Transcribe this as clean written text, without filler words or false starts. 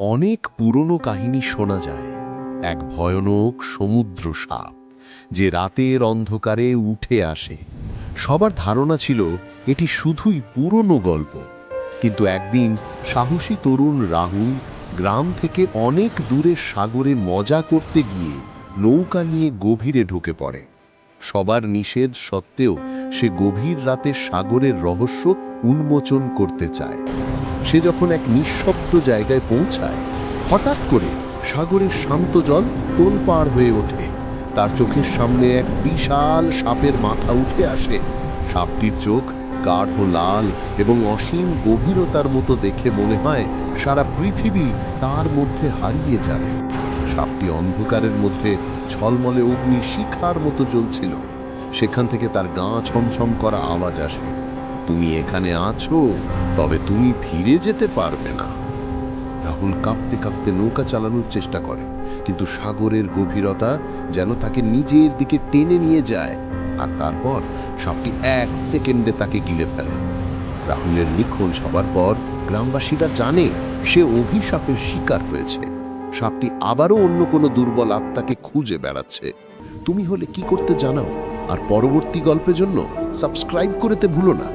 অনেক পুরনো কাহিনী শোনা যায় এক ভয়ানক সমুদ্র সাপ যে রাতের অন্ধকারে উঠে আসে। সবার ধারণা ছিল এটি শুধুই পুরনো গল্প, কিন্তু একদিন সাহসী তরুণ রাহুল গ্রাম থেকে অনেক দূরে সাগরে মজা করতে গিয়ে নৌকা নিয়ে গভীরে ঢুকে পড়ে। সবার নিষেধ সত্ত্বেও সে গভীর রাতে সাগরের রহস্য উন্মোচন করতে চায়। সে যখন এক নিঃশব্দ জায়গায় পৌঁছায়, হঠাৎ করে সাগরের শান্ত জল তোলপাড় হয়ে ওঠে। তার চোখের সামনে এক বিশাল সাপের মাথা উঠে আসে। সাপটির চোখ গাঢ় লাল এবং অসীম গভীরতার মতো দেখে মনে হয় সারা পৃথিবী তার মধ্যে হারিয়ে যাবে। সাপটি অন্ধকারের মধ্যে ঝলমলে অগ্নি শিখার মতো জ্বলছিল। সেখান থেকে তার গা ছমছম করা আওয়াজ আসে, তুমি এখানে আছো, তবে তুমি ফিরে যেতে পারবে না। রাহুল কাঁপতে কাঁপতে নৌকা চালানোর চেষ্টা করে, কিন্তু সাগরের গভীরতা যেন তাকে নিজের দিকে টেনে নিয়ে যায়। আর তারপর সাপটি 1 সেকেন্ডে তাকে গিলে ফেলে। রাহুলের নিখোঁজ হবার পর গ্রামবাসীরা জানে সে অভিশাপের শিকার হয়েছে। সাপটি আবারও অন্য কোনো দুর্বল আত্মাকে খুঁজে বেড়াচ্ছে। তুমি হলে কি করতে জানাও, আর পরবর্তী গল্পের জন্য সাবস্ক্রাইব করতে ভুলো না।